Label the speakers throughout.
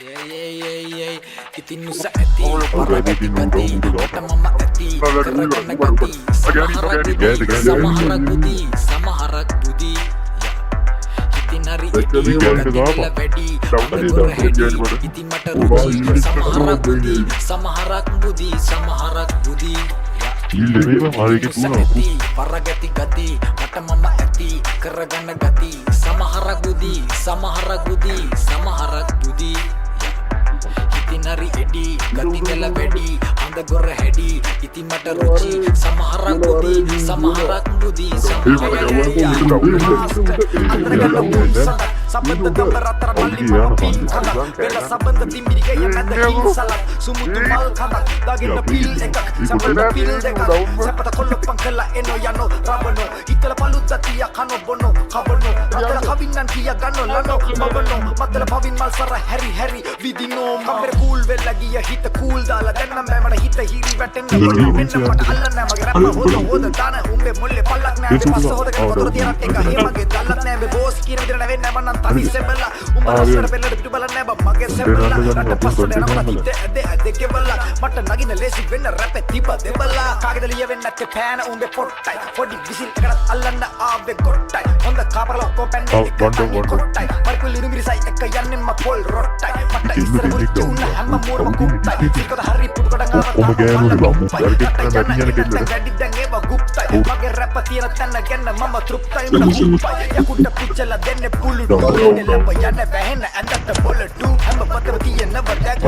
Speaker 1: ඉතින් උස ඇති පරගති ගති මට මම ඇති කරගන්න ගති සමහරක් බුදී ඉතින් හරි ඉතින් වැඩි අඳගොර හැඩි ඉතින් මට රුචි සමහරක් බුදී පරගති ගති මට මම ඇති කරගන්න ගති සමහරක් බුදී ඉතින් හරි එඩි ගති දෙල වැඩි අඳගොර හැඩි ඉතින් මට රුචි සමහරක් බුදී සබඳ දඹර අතර මල්ලි මම පින් කඳ වෙල සබඳ තිම්බිරිගේ මැද කින් සලක් සුමුතු මල් කඳ දාගෙන පිල් එකක් සබඳ පිල් දෙකක් සපත කොල්ලපන් කළා එනෝ යනෝ රබනෝ ඉතල පලුද්දතිය කනෝ බොනෝ කබනෝ අතල කවින්නන් කිය ගන්නෝ ලනෝ මබනෝ මතල පවින් මල් සර හැරි විදිනෝ කම්බර කූල් වෙලා ගිය හිත කූල් දාලා දැන් නම් මට හිත හිරි වැටෙන්න මෙන්න මට අල්ලන්න මගේ රැප්ප හොද දාන උඹේ මොල්ලේ පල්ලක් නෑ පස්ස හොදගෙන වතුර තියනත් එක හේමගේ දල්ලක් නෑ මේ බෝස් කියන විදිහට නැවෙන්නේ නැව නම් තනි සෙබලා උඹ රස්සර පෙල්ලට පිටු බලන්නේ බා මගේ සෙබලා රට පස්සට යනවා හිත ඇද කෙබලා මට නගින ලේසි වෙන්න රැපේ තිබ දෙබලා කාගෙද ලිය වෙන්නේ නැත්තේ පෑන උඹේ පොට්ටයි පොඩි විසිල් එකකට අල්ලන්න ආවේ කොට්ටයි හොඳ කාපරලා ඔක්කොම පැන්නේ කොට්ටයි පරිකුල් ඉරුමිරිසයි එක යන්නේ මම පොල් රොට්ටයි මට ඉස්සර මුරිච්ච උන්න හැම මෝරම කුට්ටයි සිකද හරි පුඩු කොටන් ආව
Speaker 2: ඔබ ගෑනුනේ බම්මු වැඩි
Speaker 1: දැන් ඒව ගුප්තයි මගේ රැප තියෙන තැන ගැන මම තෘප්තයි යකුට පිච්චලා දෙන්නේ පුළු ඩෝනේ ලැබ යන වැහෙන ඇඳට බොලඩු හැම පතම තියෙන වඩක්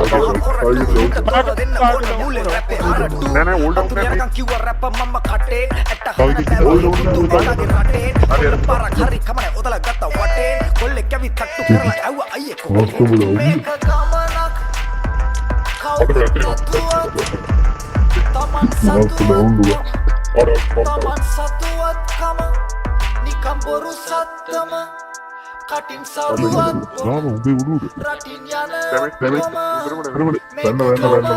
Speaker 1: කොරට දෙන්න ඕන මුලේ රැපේ හරටු නෑ කිව්ව රැප මම කටේ ඇට හරට දුතු බලගේ රටේ පාරක් හරි කමනේ ඔදලා ගත්තා වටේ කොල්ලේ කැවි තට්ටු කරලා ඇව්ව අයියේ කොහොමද මේක ගමනක් කවුරුත් තමන් සතුවත් කම නිකම් බොරු සත්තම කටින් සරුවත් රටින් යන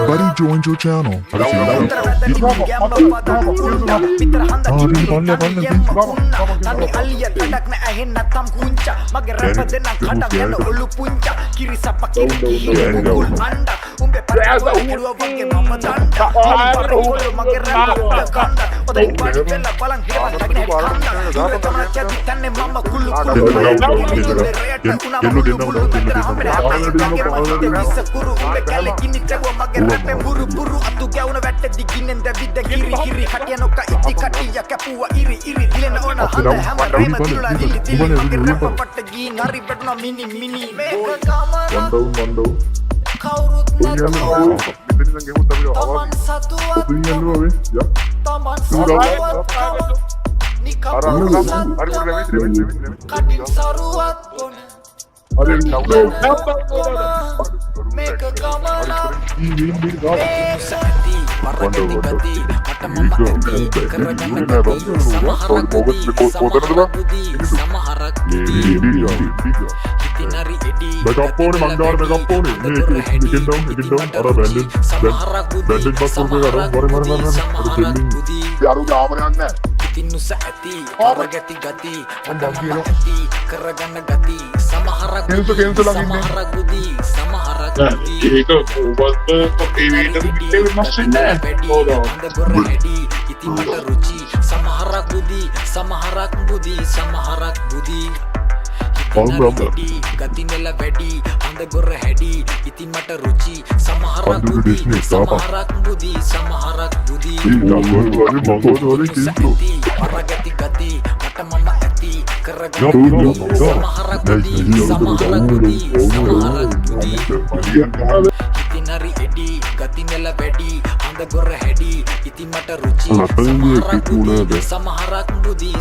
Speaker 2: Buddy joined your channel.
Speaker 1: buru atu gauna vette diginen da vidda hiri katiya nokka itti katiya kapuwa iri dilena ona handa hama rema dilula dilli mage rappa patta gi nari bedna mini meka kamana
Speaker 2: Mandau.
Speaker 1: kaurut natu taman satuat taman satuat nikam katin saruat meka kamana sati paragati gati mata mama ati kerana gati samaharak budi itinari edi
Speaker 2: Megapone manggar megapone bikin dong ada bandit bus yaru jaman yanne
Speaker 1: ඉතින් උස ඇති පරගති ගති මට මම ඇති කරගන්න ගති සමහරක් බුදී
Speaker 2: ඒක ඔබත් ඒ වීඩියෝ පිටේ වෙනස් වෙන්නේ නැහැ
Speaker 1: අඳගොර හැඩි ඉතින් මට රුචි සමහරක් බුදී ගති නෙල වැඩි අඳගොර හැඩි ඉතින් මට රුචි සමහරක් බුදී පරගති ගති මට මම ඇති කරගන්න සමහරක් බුදී ඉතින් හරි එඩි ගති නෙල වැඩි අඳගොර හැඩි ඉතින් මට රුචි සමහරක් බුදී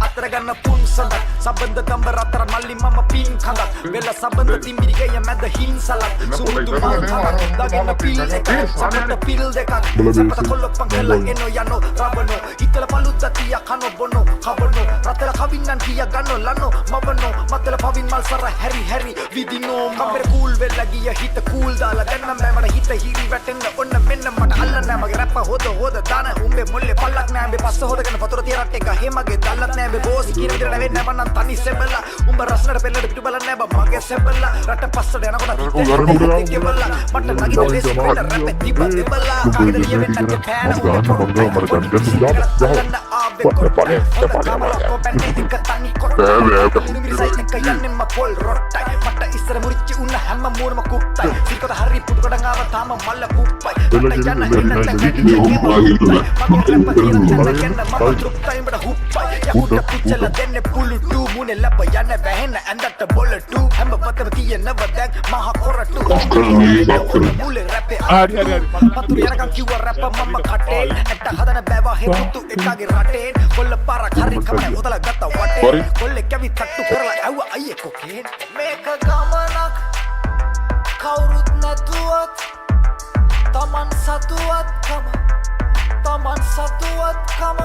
Speaker 1: අතර ගන්න පුන් සඳක් සබඳ දඹර අතර මල්ලි මම පින් කඳක් වෙල සබඳ තිම්බිරිගේ මැද හින් සලක් සුමුතු මල් කඳක් දාගෙන පිල් එකක් සබඳ පිල් දෙකක් සපත කොල්ලපන් කළා එනෝ යනෝ රබනෝ ඉතල පලුද්දතිය කනෝ බොනෝ කබනෝ රතල කවින්නන් කිය ගන්නෝ ලනෝ මබනෝ මතල පවින් මල් සර හැරි විදිනෝ කම්බර කූල් වෙලා ගිය හිත කූල් දාලා දැන් නම් මට හිත හිරි වැටෙන්න ඔන්න මෙන්න මට අල්ලන්න මගේ රැප්ප හොද දාන උඹේ මුල්ලේ පල්ලක් නෑ මේ පස්ස හොදගෙන වතුර තිය රට් එක හේමගේ දැල්ලක් නෑ මේ බෝස් කියන විදිහට වෙන්නේ නැව නම් තනි සෙබලා උඹ රස්නට පෙල්ලට පිටු බලන්නේ නෑ බා මගේ සෙබලා රට පස්සට යනකොට තිබ්බලා මට නගින ලෙස් පෙල්ල රැප් තිබ්බ දෙබලා කාගෙද ලියෙන්නේ නැත්තේ පෑන පොල් රොට්ටයි මට ඉස්සර මුරිච්චි උන්න හැම මූණම කුප්පයි සිල්කත හරි පුඩු ගඩන් ආව තාම මල්ල කුප්පයි මට යන්න හින්නත් යකුට පුච්චල දෙන්න පුළු ටු මුනේ ලප යන්න වැහෙන්න ඇඳට බොල ටු හැම පතම තියෙනව දැන් මහ කොරටු මුලේ රැපේ
Speaker 3: හරි
Speaker 1: පතුරු යනකම් කිව්ව රැප මම කටේ ඇට හදන බෑවා හෙමුතු එකගේ රටේ කොල්ල පාරක් හරි කමයි උදලා ගත්ත වටේ කොල්ල කැවි තට්ටු කරලා ඇව්ව අයියේ කොකේ මේක ගමනක් කවුරුත් නැතුවත් තමන් සතුවත් කම